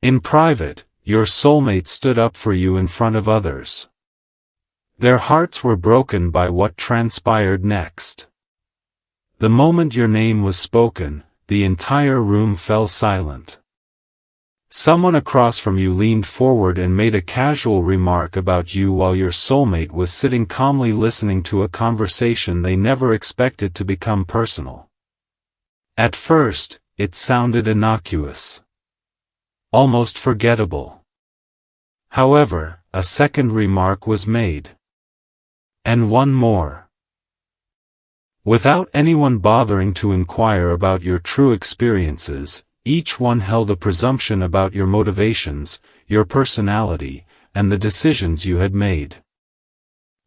In private, your soulmate stood up for you in front of others. Their hearts were broken by what transpired next. The moment your name was spoken, the entire room fell silent. Someone across from you leaned forward and made a casual remark about you while your soulmate was sitting calmly listening to a conversation they never expected to become personal. At first, it sounded innocuous. Almost forgettable. However, a second remark was made. And one more. Without anyone bothering to inquire about your true experiences, each one held a presumption about your motivations, your personality, and the decisions you had made.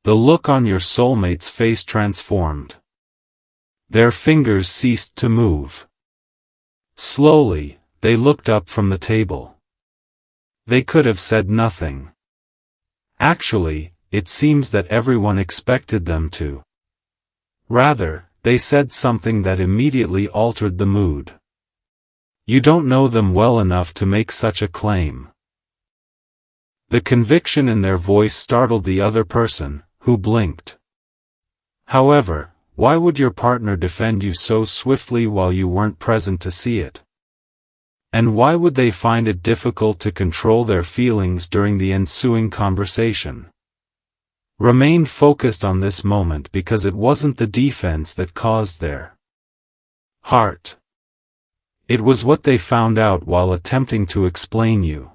The look on your soulmate's face transformed. Their fingers ceased to move. Slowly, they looked up from the table. They could have said nothing. Actually, it seems that everyone expected them to. Rather, they said something that immediately altered the mood. You don't know them well enough to make such a claim. The conviction in their voice startled the other person, who blinked. However, why would your partner defend you so swiftly while you weren't present to see it? And why would they find it difficult to control their feelings during the ensuing conversation? Remain focused on this moment because it wasn't the defense that caused their heart. It was what they found out while attempting to explain you.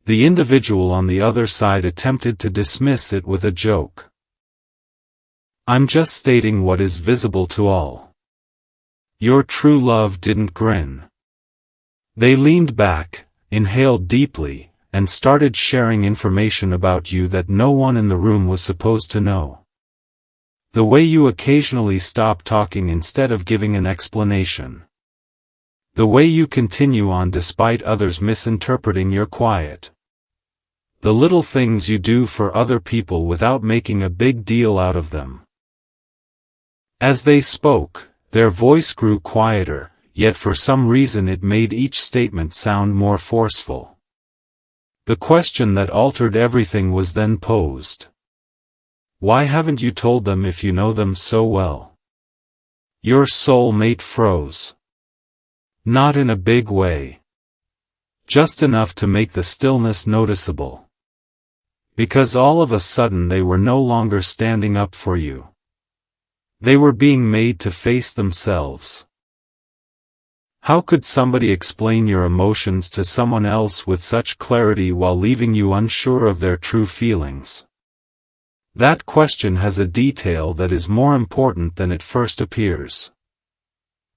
The individual on the other side attempted to dismiss it with a joke. I'm just stating what is visible to all. Your true love didn't grin. They leaned back, inhaled deeply, and started sharing information about you that no one in the room was supposed to know. The way you occasionally stop talking instead of giving an explanation. The way you continue on despite others misinterpreting your quiet. The little things you do for other people without making a big deal out of them. As they spoke, their voice grew quieter, yet for some reason it made each statement sound more forceful. The question that altered everything was then posed. Why haven't you told them if you know them so well? Your soulmate froze. Not in a big way. Just enough to make the stillness noticeable. Because all of a sudden they were no longer standing up for you. They were being made to face themselves. How could somebody explain your emotions to someone else with such clarity while leaving you unsure of their true feelings? That question has a detail that is more important than it first appears.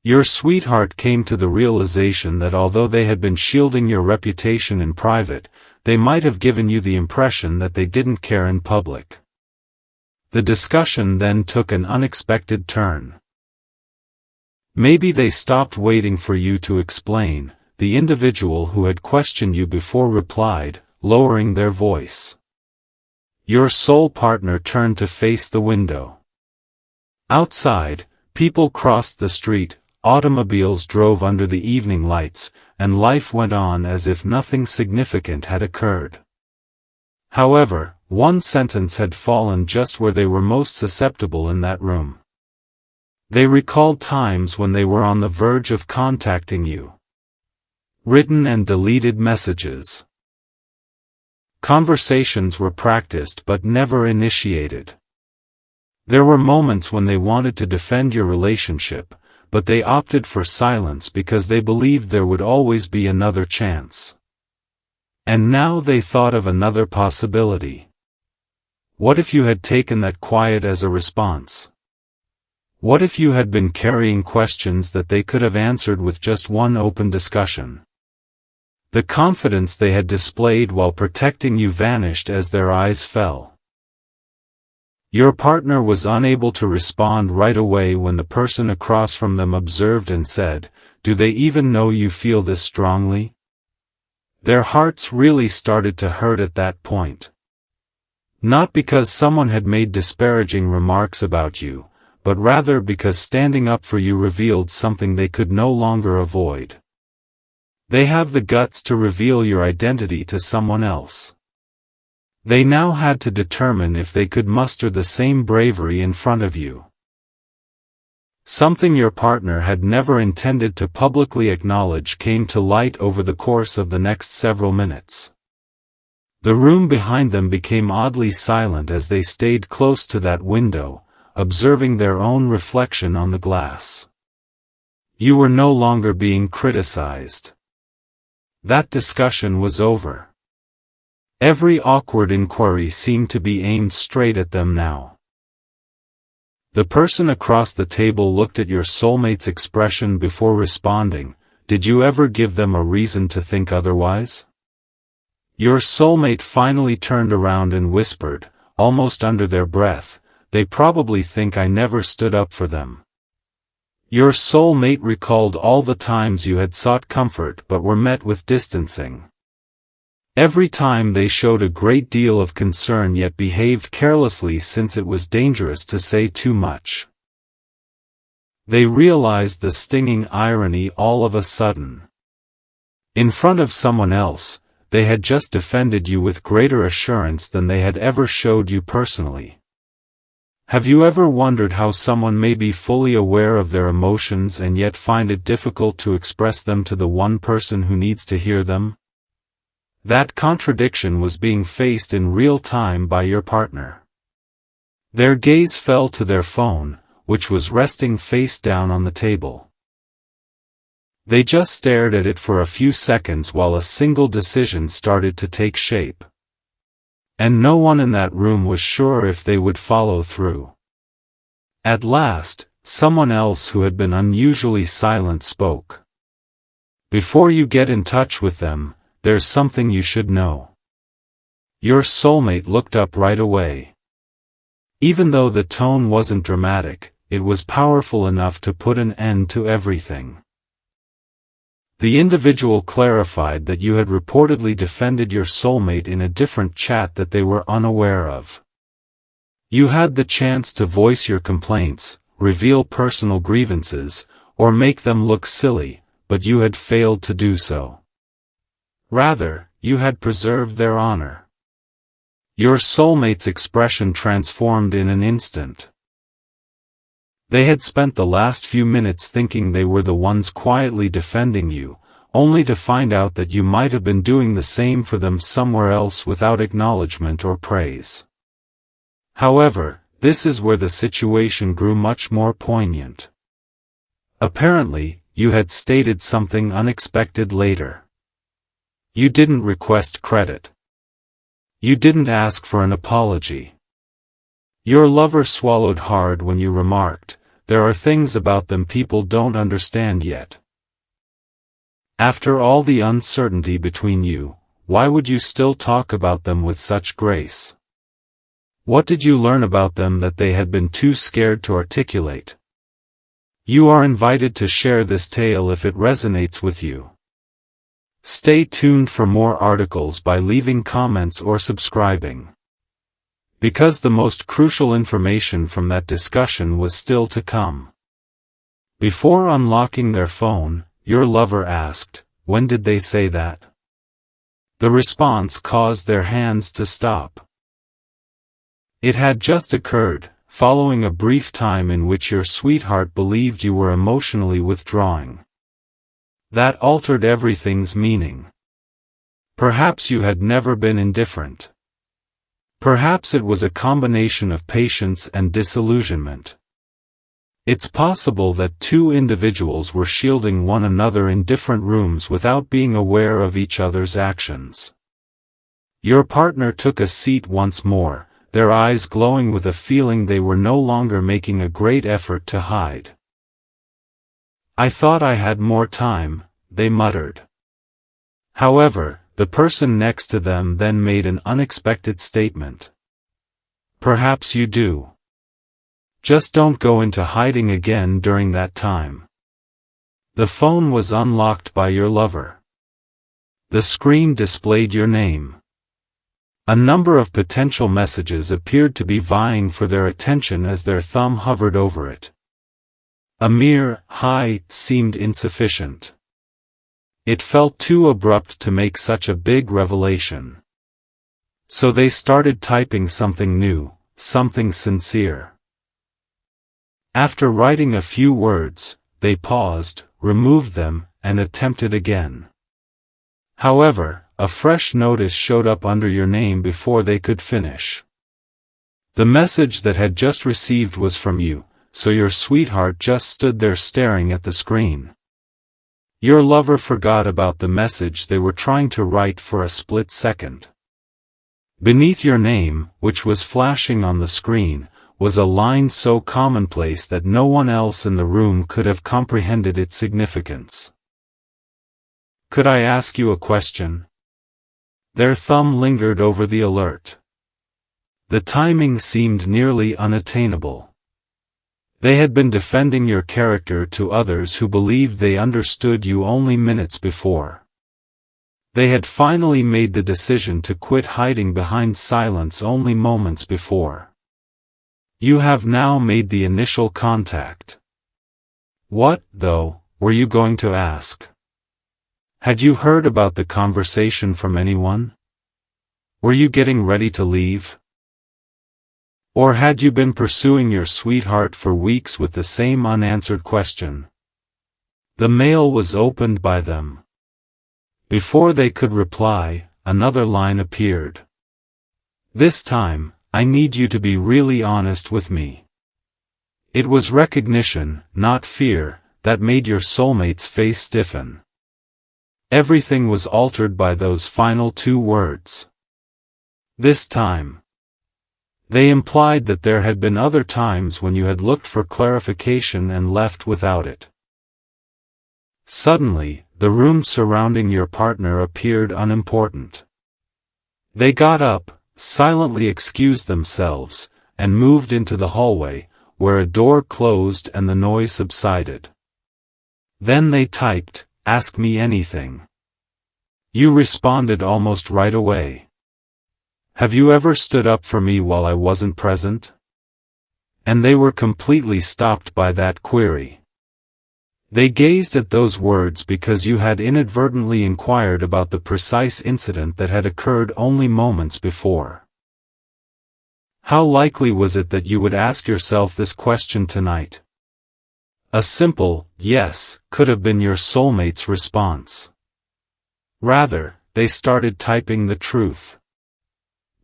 Your sweetheart came to the realization that although they had been shielding your reputation in private, they might have given you the impression that they didn't care in public. The discussion then took an unexpected turn. Maybe they stopped waiting for you to explain. The individual who had questioned you before replied, lowering their voice. Your soul partner turned to face the window. Outside, people crossed the street, automobiles drove under the evening lights, and life went on as if nothing significant had occurred. However, one sentence had fallen just where they were most susceptible in that room. They recalled times when they were on the verge of contacting you. Written and deleted messages. Conversations were practiced but never initiated. There were moments when they wanted to defend your relationship, but they opted for silence because they believed there would always be another chance. And now they thought of another possibility. What if you had taken that quiet as a response? What if you had been carrying questions that they could have answered with just one open discussion? The confidence they had displayed while protecting you vanished as their eyes fell. Your partner was unable to respond right away when the person across from them observed and said, "Do they even know you feel this strongly?" Their hearts really started to hurt at that point. Not because someone had made disparaging remarks about you, but rather because standing up for you revealed something they could no longer avoid. They have the guts to reveal your identity to someone else. They now had to determine if they could muster the same bravery in front of you. Something your partner had never intended to publicly acknowledge came to light over the course of the next several minutes. The room behind them became oddly silent as they stayed close to that window, observing their own reflection on the glass. You were no longer being criticized. That discussion was over. Every awkward inquiry seemed to be aimed straight at them now. The person across the table looked at your soulmate's expression before responding. Did you ever give them a reason to think otherwise? Your soulmate finally turned around and whispered, almost under their breath, "They probably think I never stood up for them." Your soulmate recalled all the times you had sought comfort but were met with distancing. Every time they showed a great deal of concern yet behaved carelessly since it was dangerous to say too much. They realized the stinging irony all of a sudden. In front of someone else, they had just defended you with greater assurance than they had ever showed you personally. Have you ever wondered how someone may be fully aware of their emotions and yet find it difficult to express them to the one person who needs to hear them? That contradiction was being faced in real time by your partner. Their gaze fell to their phone, which was resting face down on the table. They just stared at it for a few seconds while a single decision started to take shape. And no one in that room was sure if they would follow through. At last, someone else who had been unusually silent spoke. "Before you get in touch with them, there's something you should know." Your soulmate looked up right away. Even though the tone wasn't dramatic, it was powerful enough to put an end to everything. The individual clarified that you had reportedly defended your soulmate in a different chat that they were unaware of. You had the chance to voice your complaints, reveal personal grievances, or make them look silly, but you had failed to do so. Rather, you had preserved their honor. Your soulmate's expression transformed in an instant. They had spent the last few minutes thinking they were the ones quietly defending you, only to find out that you might have been doing the same for them somewhere else without acknowledgement or praise. However, this is where the situation grew much more poignant. Apparently, you had stated something unexpected later. You didn't request credit. You didn't ask for an apology. Your lover swallowed hard when you remarked, "There are things about them people don't understand yet." After all the uncertainty between you, why would you still talk about them with such grace? What did you learn about them that they had been too scared to articulate? You are invited to share this tale if it resonates with you. Stay tuned for more articles by leaving comments or subscribing. Because the most crucial information from that discussion was still to come. Before unlocking their phone, your lover asked, "When did they say that?" The response caused their hands to stop. It had just occurred, following a brief time in which your sweetheart believed you were emotionally withdrawing. That altered everything's meaning. Perhaps you had never been indifferent. Perhaps it was a combination of patience and disillusionment. It's possible that two individuals were shielding one another in different rooms without being aware of each other's actions. Your partner took a seat once more, their eyes glowing with a feeling they were no longer making a great effort to hide. "I thought I had more time," they muttered. However, the person next to them then made an unexpected statement. "Perhaps you do. Just don't go into hiding again during that time." The phone was unlocked by your lover. The screen displayed your name. A number of potential messages appeared to be vying for their attention as their thumb hovered over it. A mere "hi" seemed insufficient. It felt too abrupt to make such a big revelation. So they started typing something new, something sincere. After writing a few words, they paused, removed them, and attempted again. However, a fresh notice showed up under your name before they could finish. The message that had just received was from you, so your sweetheart just stood there staring at the screen. Your lover forgot about the message they were trying to write for a split second. Beneath your name, which was flashing on the screen, was a line so commonplace that no one else in the room could have comprehended its significance. "Could I ask you a question?" Their thumb lingered over the alert. The timing seemed nearly unattainable. They had been defending your character to others who believed they understood you only minutes before. They had finally made the decision to quit hiding behind silence only moments before. You have now made the initial contact. What, though, were you going to ask? Had you heard about the conversation from anyone? Were you getting ready to leave? Or had you been pursuing your sweetheart for weeks with the same unanswered question? The mail was opened by them. Before they could reply, another line appeared. "This time, I need you to be really honest with me." It was recognition, not fear, that made your soulmate's face stiffen. Everything was altered by those final two words. This time. They implied that there had been other times when you had looked for clarification and left without it. Suddenly, the room surrounding your partner appeared unimportant. They got up, silently excused themselves, and moved into the hallway, where a door closed and the noise subsided. Then they typed, "Ask me anything." You responded almost right away. "Have you ever stood up for me while I wasn't present?" And they were completely stopped by that query. They gazed at those words because you had inadvertently inquired about the precise incident that had occurred only moments before. How likely was it that you would ask yourself this question tonight? A simple, yes, could have been your soulmate's response. Rather, they started typing the truth.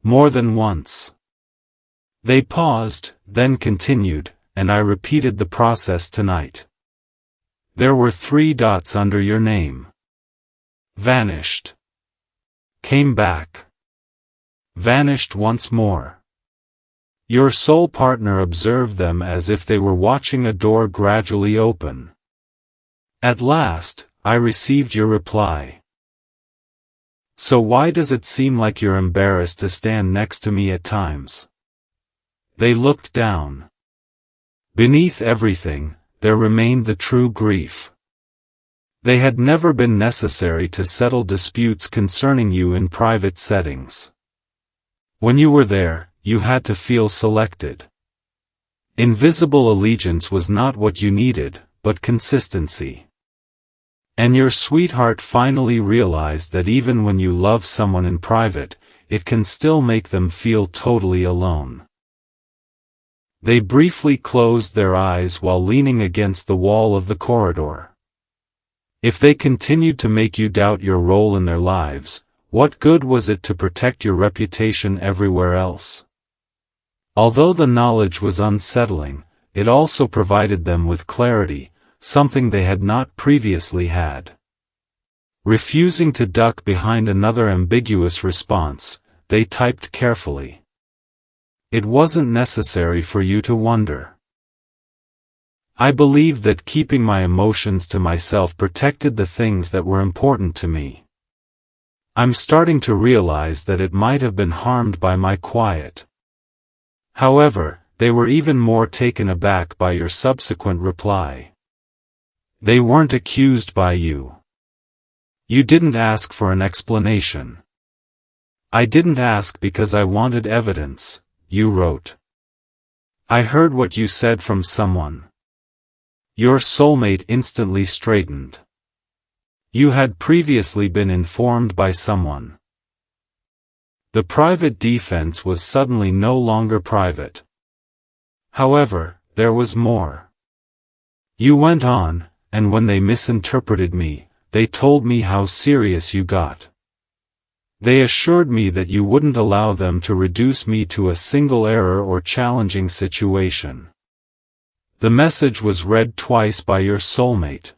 More than once. They paused, then continued, and I repeated the process tonight. There were 3 dots under your name. Vanished. Came back. Vanished once more. Your soul partner observed them as if they were watching a door gradually open. At last, I received your reply. "So why does it seem like you're embarrassed to stand next to me at times?" They looked down. Beneath everything, there remained the true grief. They had never been necessary to settle disputes concerning you in private settings. When you were there, you had to feel selected. Invisible allegiance was not what you needed, but consistency. And your sweetheart finally realized that even when you love someone in private, it can still make them feel totally alone. They briefly closed their eyes while leaning against the wall of the corridor. If they continued to make you doubt your role in their lives, what good was it to protect your reputation everywhere else? Although the knowledge was unsettling, it also provided them with clarity, something they had not previously had. Refusing to duck behind another ambiguous response, they typed carefully. It wasn't necessary for you to wonder. I believed that keeping my emotions to myself protected the things that were important to me. I'm starting to realize that it might have been harmed by my quiet. However, they were even more taken aback by your subsequent reply. They weren't accused by you. You didn't ask for an explanation. I didn't ask because I wanted evidence, you wrote. I heard what you said from someone. Your soulmate instantly straightened. You had previously been informed by someone. The private defense was suddenly no longer private. However, there was more. You went on, and when they misinterpreted me, they told me how serious you got. They assured me that you wouldn't allow them to reduce me to a single error or challenging situation. The message was read twice by your soulmate.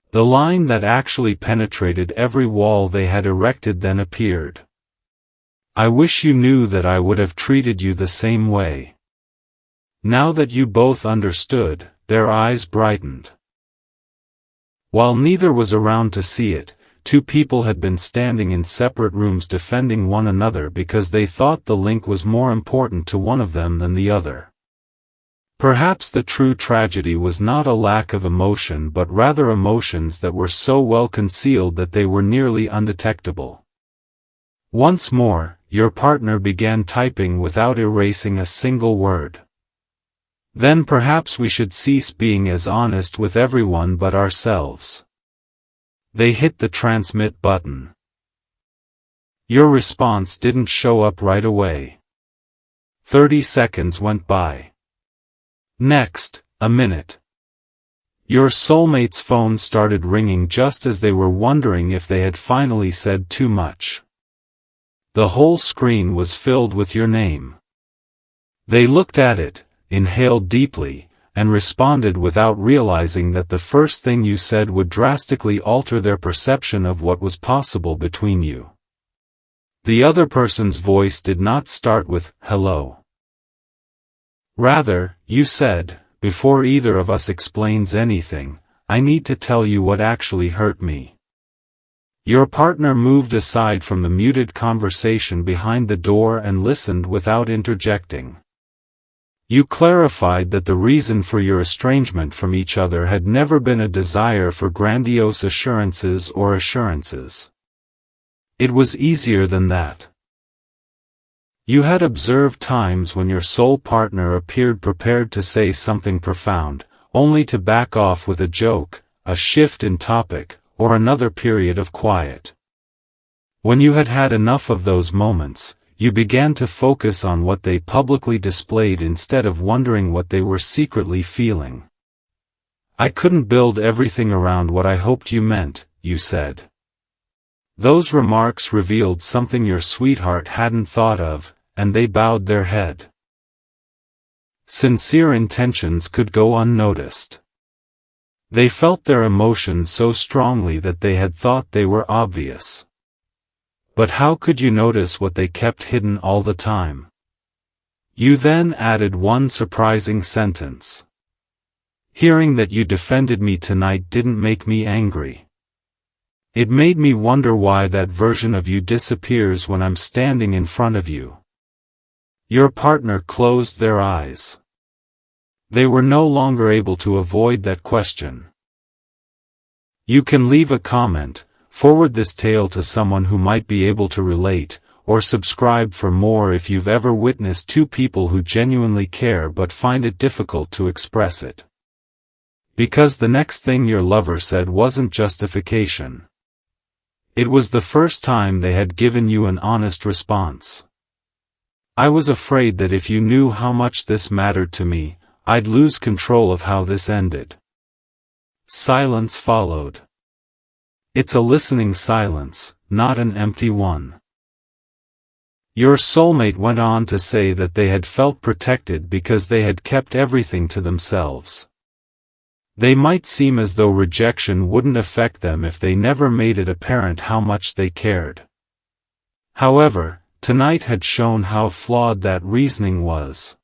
The line that actually penetrated every wall they had erected then appeared. I wish you knew that I would have treated you the same way. Now that you both understood, their eyes brightened. While neither was around to see it, two people had been standing in separate rooms defending one another because they thought the link was more important to one of them than the other. Perhaps the true tragedy was not a lack of emotion but rather emotions that were so well concealed that they were nearly undetectable. Once more, your partner began typing without erasing a single word. Then perhaps we should cease being as honest with everyone but ourselves. They hit the transmit button. Your response didn't show up right away. 30 seconds went by. Next, a minute. Your soulmate's phone started ringing just as they were wondering if they had finally said too much. The whole screen was filled with your name. They looked at it, inhaled deeply, and responded without realizing that the first thing you said would drastically alter their perception of what was possible between you. The other person's voice did not start with, "Hello." Rather, you said, "Before either of us explains anything, I need to tell you what actually hurt me." Your partner moved aside from the muted conversation behind the door and listened without interjecting. You clarified that the reason for your estrangement from each other had never been a desire for grandiose assurances or assurances. It was easier than that. You had observed times when your soul partner appeared prepared to say something profound, only to back off with a joke, a shift in topic, or another period of quiet. When you had had enough of those moments, you began to focus on what they publicly displayed instead of wondering what they were secretly feeling. I couldn't build everything around what I hoped you meant, you said. Those remarks revealed something your sweetheart hadn't thought of, and they bowed their head. Sincere intentions could go unnoticed. They felt their emotions so strongly that they had thought they were obvious. But how could you notice what they kept hidden all the time? You then added one surprising sentence. Hearing that you defended me tonight didn't make me angry. It made me wonder why that version of you disappears when I'm standing in front of you. Your partner closed their eyes. They were no longer able to avoid that question. You can leave a comment, forward this tale to someone who might be able to relate, or subscribe for more if you've ever witnessed two people who genuinely care but find it difficult to express it. Because the next thing your lover said wasn't justification. It was the first time they had given you an honest response. I was afraid that if you knew how much this mattered to me, I'd lose control of how this ended. Silence followed. It's a listening silence, not an empty one. Your soulmate went on to say that they had felt protected because they had kept everything to themselves. They might seem as though rejection wouldn't affect them if they never made it apparent how much they cared. However, tonight had shown how flawed that reasoning was.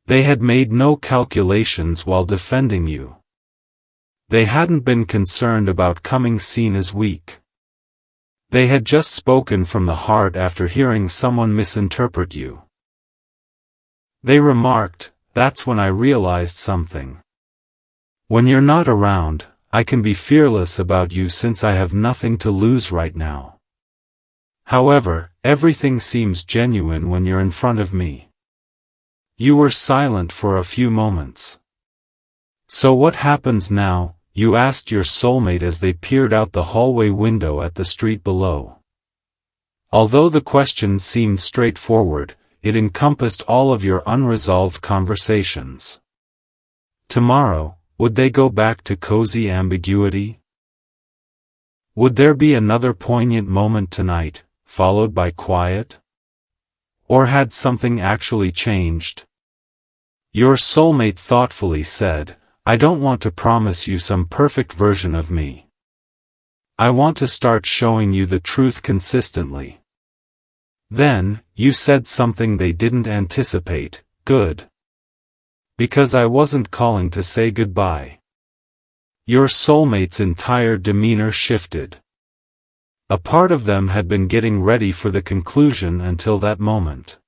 They had made no calculations while defending you. They hadn't been concerned about coming seen as weak. They had just spoken from the heart after hearing someone misinterpret you. They remarked, "That's when I realized something. When you're not around, I can be fearless about you since I have nothing to lose right now. However, everything seems genuine when you're in front of me." You were silent for a few moments. "So what happens now?" you asked your soulmate as they peered out the hallway window at the street below. Although the question seemed straightforward, it encompassed all of your unresolved conversations. Tomorrow, would they go back to cozy ambiguity? Would there be another poignant moment tonight, followed by quiet? Or had something actually changed? Your soulmate thoughtfully said, I don't want to promise you some perfect version of me. I want to start showing you the truth consistently. Then, you said something they didn't anticipate, good. Because I wasn't calling to say goodbye. Your soulmate's entire demeanor shifted. A part of them had been getting ready for the conclusion until that moment.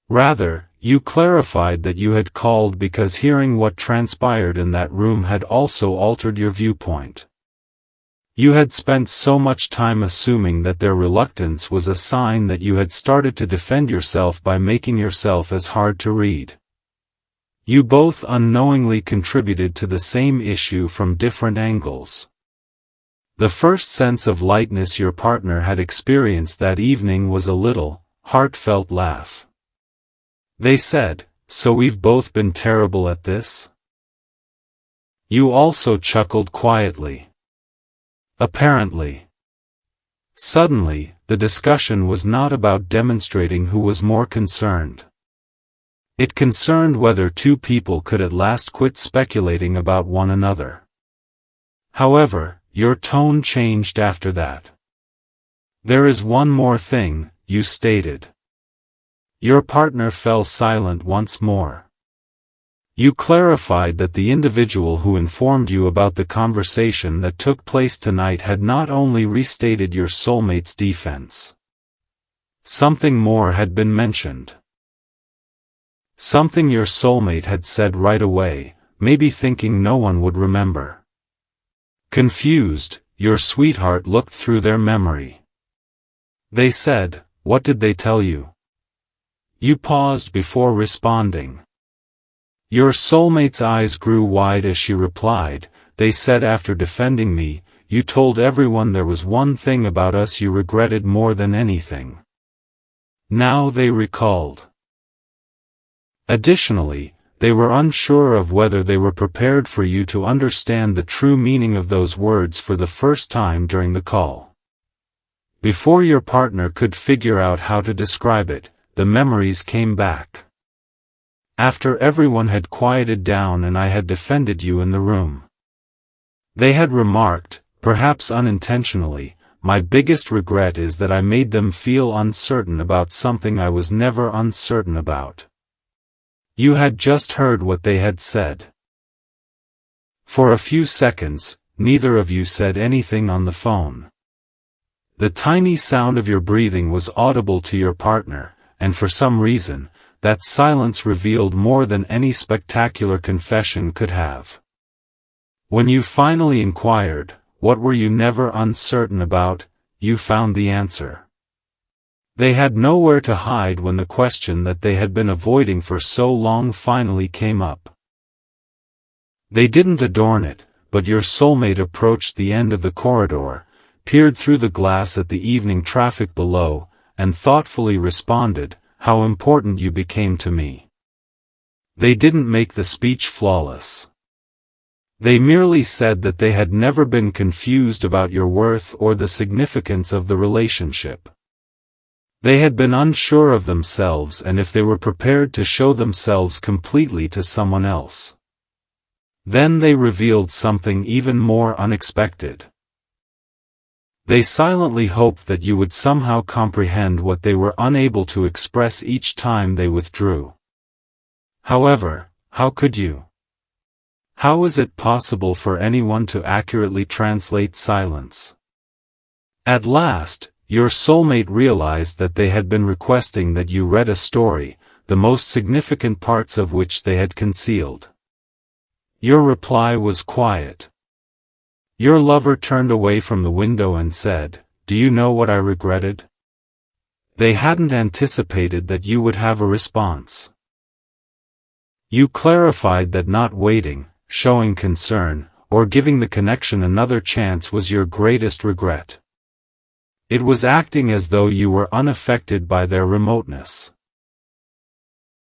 Rather, you clarified that you had called because hearing what transpired in that room had also altered your viewpoint. You had spent so much time assuming that their reluctance was a sign that you had started to defend yourself by making yourself as hard to read. You both unknowingly contributed to the same issue from different angles. The first sense of lightness your partner had experienced that evening was a little, heartfelt laugh. They said, so we've both been terrible at this? You also chuckled quietly. Apparently. Suddenly, the discussion was not about demonstrating who was more concerned. It concerned whether two people could at last quit speculating about one another. However, your tone changed after that. There is one more thing, you stated. Your partner fell silent once more. You clarified that the individual who informed you about the conversation that took place tonight had not only restated your soulmate's defense. Something more had been mentioned. Something your soulmate had said right away, maybe thinking no one would remember. Confused, your sweetheart looked through their memory. They said, what did they tell you? You paused before responding. Your soulmate's eyes grew wide as she replied, they said after defending me, you told everyone there was one thing about us you regretted more than anything. Now they recalled. Additionally, they were unsure of whether they were prepared for you to understand the true meaning of those words for the first time during the call. Before your partner could figure out how to describe it, the memories came back. After everyone had quieted down and I had defended you in the room. They had remarked, perhaps unintentionally, my biggest regret is that I made them feel uncertain about something I was never uncertain about. You had just heard what they had said. For a few seconds, neither of you said anything on the phone. The tiny sound of your breathing was audible to your partner, and for some reason, that silence revealed more than any spectacular confession could have. When you finally inquired, what were you never uncertain about, you found the answer. They had nowhere to hide when the question that they had been avoiding for so long finally came up. They didn't adorn it, but your soulmate approached the end of the corridor, peered through the glass at the evening traffic below, and thoughtfully responded, how important you became to me. They didn't make the speech flawless. They merely said that they had never been confused about your worth or the significance of the relationship. They had been unsure of themselves and if they were prepared to show themselves completely to someone else. Then they revealed something even more unexpected. They silently hoped that you would somehow comprehend what they were unable to express each time they withdrew. However, how could you? How is it possible for anyone to accurately translate silence? At last, your soulmate realized that they had been requesting that you read a story, the most significant parts of which they had concealed. Your reply was quiet. Your lover turned away from the window and said, do you know what I regretted? They hadn't anticipated that you would have a response. You clarified that not waiting, showing concern, or giving the connection another chance was your greatest regret. It was acting as though you were unaffected by their remoteness.